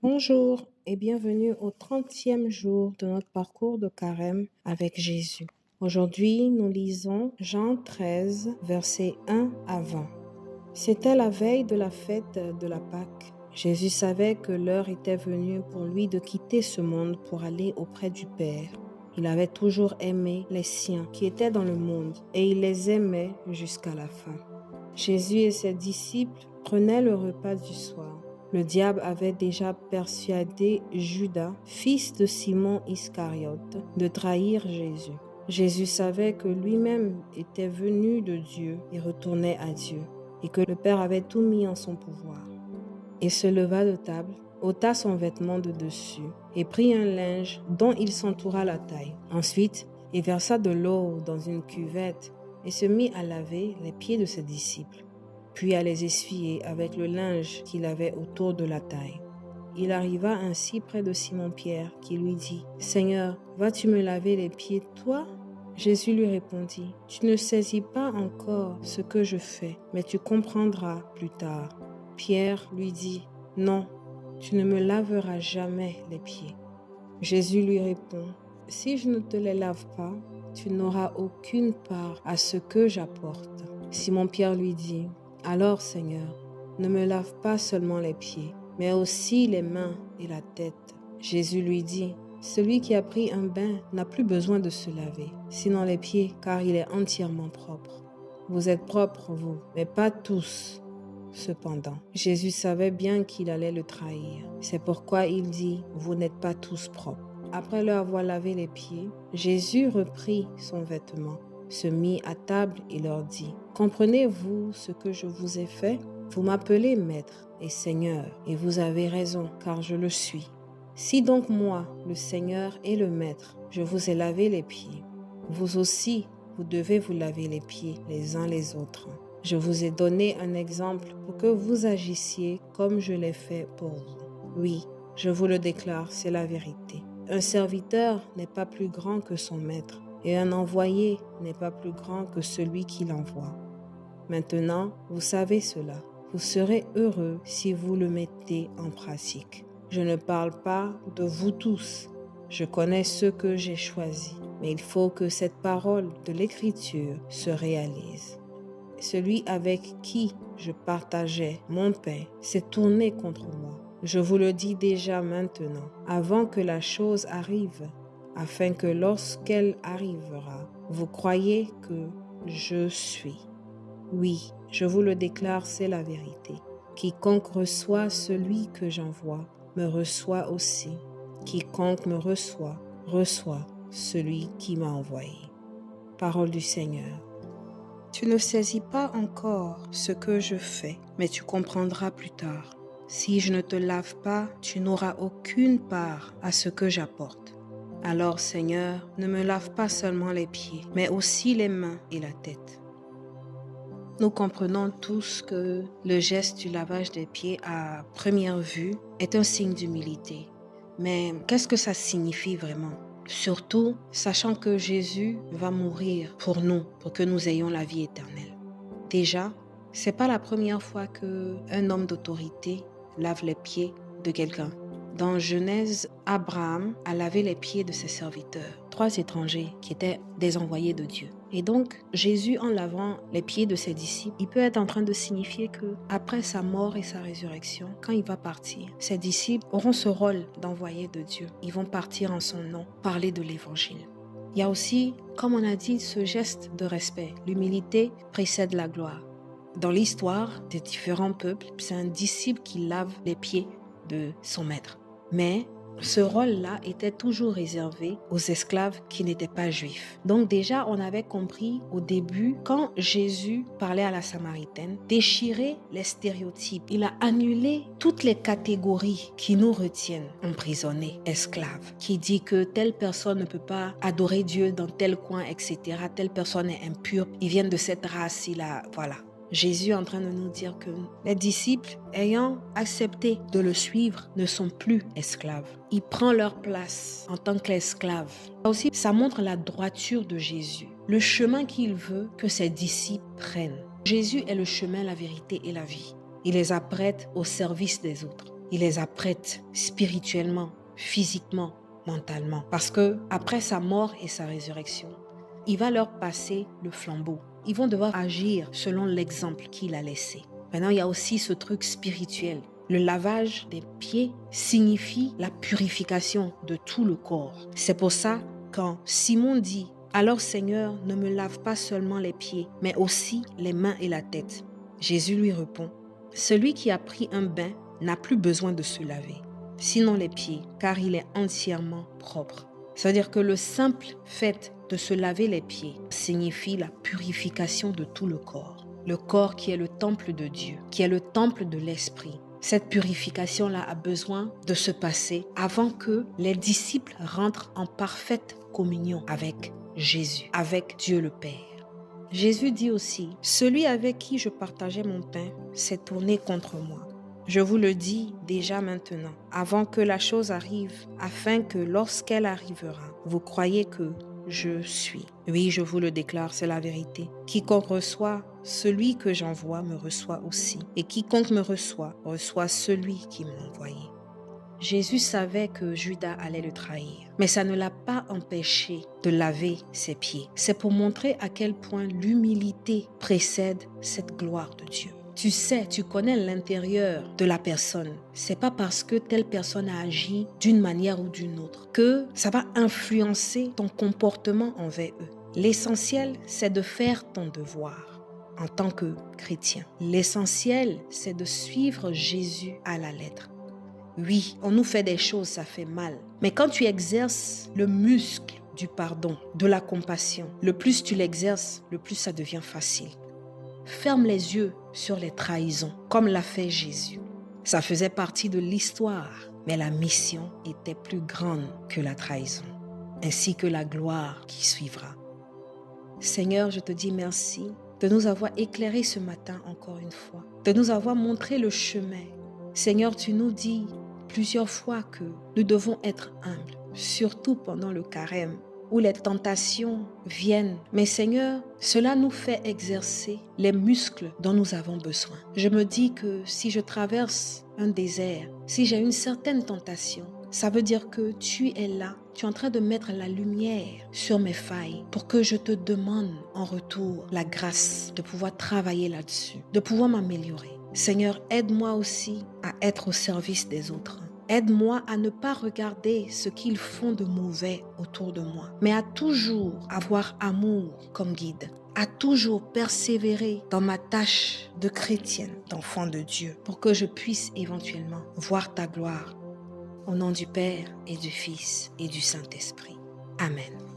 Bonjour et bienvenue au 30e jour de notre parcours de carême avec Jésus. Aujourd'hui, nous lisons Jean 13, versets 1 à 20. C'était la veille de la fête de la Pâque. Jésus savait que l'heure était venue pour lui de quitter ce monde pour aller auprès du Père. Il avait toujours aimé les siens qui étaient dans le monde et il les aimait jusqu'à la fin. Jésus et ses disciples prenaient le repas du soir. Le diable avait déjà persuadé Judas, fils de Simon Iscariote, de trahir Jésus. Jésus savait que lui-même était venu de Dieu et retournait à Dieu, et que le Père avait tout mis en son pouvoir. Il se leva de table, ôta son vêtement de dessus, et prit un linge dont il s'entoura la taille. Ensuite, il versa de l'eau dans une cuvette et se mit à laver les pieds de ses disciples, puis à les essuyer avec le linge qu'il avait autour de la taille. Il arriva ainsi près de Simon-Pierre qui lui dit « Seigneur, vas-tu me laver les pieds, toi ?» Jésus lui répondit « Tu ne saisis pas encore ce que je fais, mais tu comprendras plus tard. » Pierre lui dit « Non, tu ne me laveras jamais les pieds. » Jésus lui répond « Si je ne te les lave pas, tu n'auras aucune part à ce que j'apporte. » Simon-Pierre lui dit « Alors, Seigneur, ne me lave pas seulement les pieds, mais aussi les mains et la tête. » Jésus lui dit « Celui qui a pris un bain n'a plus besoin de se laver, sinon les pieds, car il est entièrement propre. Vous êtes propres, vous, mais pas tous. » Cependant, Jésus savait bien qu'il allait le trahir. C'est pourquoi il dit « Vous n'êtes pas tous propres. » Après leur avoir lavé les pieds, Jésus reprit son vêtement, se mit à table et leur dit « Comprenez-vous ce que je vous ai fait? Vous m'appelez Maître et Seigneur, et vous avez raison, car je le suis. Si donc moi, le Seigneur et le Maître, je vous ai lavé les pieds, vous aussi, vous devez vous laver les pieds les uns les autres. Je vous ai donné un exemple pour que vous agissiez comme je l'ai fait pour vous. Oui, je vous le déclare, c'est la vérité. Un serviteur n'est pas plus grand que son maître, et un envoyé n'est pas plus grand que celui qui l'envoie. Maintenant, vous savez cela. Vous serez heureux si vous le mettez en pratique. Je ne parle pas de vous tous. Je connais ceux que j'ai choisis, mais il faut que cette parole de l'Écriture se réalise. Celui avec qui je partageais mon pain s'est tourné contre moi. Je vous le dis déjà maintenant, avant que la chose arrive, afin que lorsqu'elle arrivera, vous croyez que je suis. Oui, je vous le déclare, c'est la vérité. Quiconque reçoit celui que j'envoie, me reçoit aussi. Quiconque me reçoit, reçoit celui qui m'a envoyé. Parole du Seigneur. Tu ne saisis pas encore ce que je fais, mais tu comprendras plus tard. Si je ne te lave pas, tu n'auras aucune part à ce que j'apporte. Alors, Seigneur, ne me lave pas seulement les pieds, mais aussi les mains et la tête. Nous comprenons tous que le geste du lavage des pieds à première vue est un signe d'humilité. Mais qu'est-ce que ça signifie vraiment? Surtout, sachant que Jésus va mourir pour nous, pour que nous ayons la vie éternelle. Déjà, c'est pas la première fois qu'un homme d'autorité lave les pieds de quelqu'un. Dans Genèse, Abraham a lavé les pieds de ses serviteurs, 3 étrangers qui étaient des envoyés de Dieu. Et donc, Jésus, en lavant les pieds de ses disciples, il peut être en train de signifier que après sa mort et sa résurrection, quand il va partir, ses disciples auront ce rôle d'envoyés de Dieu. Ils vont partir en son nom, parler de l'évangile. Il y a aussi, comme on a dit, ce geste de respect. L'humilité précède la gloire. Dans l'histoire des différents peuples, c'est un disciple qui lave les pieds de son maître. Mais ce rôle-là était toujours réservé aux esclaves qui n'étaient pas juifs. Donc déjà, on avait compris au début, quand Jésus parlait à la Samaritaine, déchirer les stéréotypes. Il a annulé toutes les catégories qui nous retiennent emprisonnés, esclaves, qui dit que telle personne ne peut pas adorer Dieu dans tel coin, etc. Telle personne est impure, ils viennent de cette race, voilà. Jésus est en train de nous dire que les disciples, ayant accepté de le suivre, ne sont plus esclaves. Il prend leur place en tant qu'esclaves. Aussi, ça montre la droiture de Jésus, le chemin qu'il veut que ses disciples prennent. Jésus est le chemin, la vérité et la vie. Il les apprête au service des autres. Il les apprête spirituellement, physiquement, mentalement. Parce que après sa mort et sa résurrection, il va leur passer le flambeau. Ils vont devoir agir selon l'exemple qu'il a laissé. Maintenant, il y a aussi ce truc spirituel. Le lavage des pieds signifie la purification de tout le corps. C'est pour ça, quand Simon dit « Alors Seigneur, ne me lave pas seulement les pieds, mais aussi les mains et la tête », Jésus lui répond « Celui qui a pris un bain n'a plus besoin de se laver, sinon les pieds, car il est entièrement propre. » C'est-à-dire que le simple fait de se laver les pieds signifie la purification de tout le corps. Le corps qui est le temple de Dieu, qui est le temple de l'Esprit. Cette purification-là a besoin de se passer avant que les disciples rentrent en parfaite communion avec Jésus, avec Dieu le Père. Jésus dit aussi, « Celui avec qui je partageais mon pain s'est tourné contre moi. Je vous le dis déjà maintenant, avant que la chose arrive, afin que lorsqu'elle arrivera, vous croyez que je suis. Oui, je vous le déclare, c'est la vérité. Quiconque reçoit celui que j'envoie me reçoit aussi. Et quiconque me reçoit, reçoit celui qui m'a envoyé. » Jésus savait que Judas allait le trahir, mais ça ne l'a pas empêché de laver ses pieds. C'est pour montrer à quel point l'humilité précède cette gloire de Dieu. Tu sais, tu connais l'intérieur de la personne. C'est pas parce que telle personne a agi d'une manière ou d'une autre que ça va influencer ton comportement envers eux. L'essentiel, c'est de faire ton devoir en tant que chrétien. L'essentiel, c'est de suivre Jésus à la lettre. Oui, on nous fait des choses, ça fait mal. Mais quand tu exerces le muscle du pardon, de la compassion, le plus tu l'exerces, le plus ça devient facile. Ferme les yeux sur les trahisons, comme l'a fait Jésus. Ça faisait partie de l'histoire, mais la mission était plus grande que la trahison, ainsi que la gloire qui suivra. Seigneur, je te dis merci de nous avoir éclairés ce matin encore une fois, de nous avoir montré le chemin. Seigneur, tu nous dis plusieurs fois que nous devons être humbles, surtout pendant le carême, où les tentations viennent. Mais Seigneur, cela nous fait exercer les muscles dont nous avons besoin. Je me dis que si je traverse un désert, si j'ai une certaine tentation, ça veut dire que tu es là, tu es en train de mettre la lumière sur mes failles pour que je te demande en retour la grâce de pouvoir travailler là-dessus, de pouvoir m'améliorer. Seigneur, aide-moi aussi à être au service des autres. Aide-moi à ne pas regarder ce qu'ils font de mauvais autour de moi, mais à toujours avoir amour comme guide, à toujours persévérer dans ma tâche de chrétienne, d'enfant de Dieu, pour que je puisse éventuellement voir ta gloire. Au nom du Père et du Fils et du Saint-Esprit. Amen.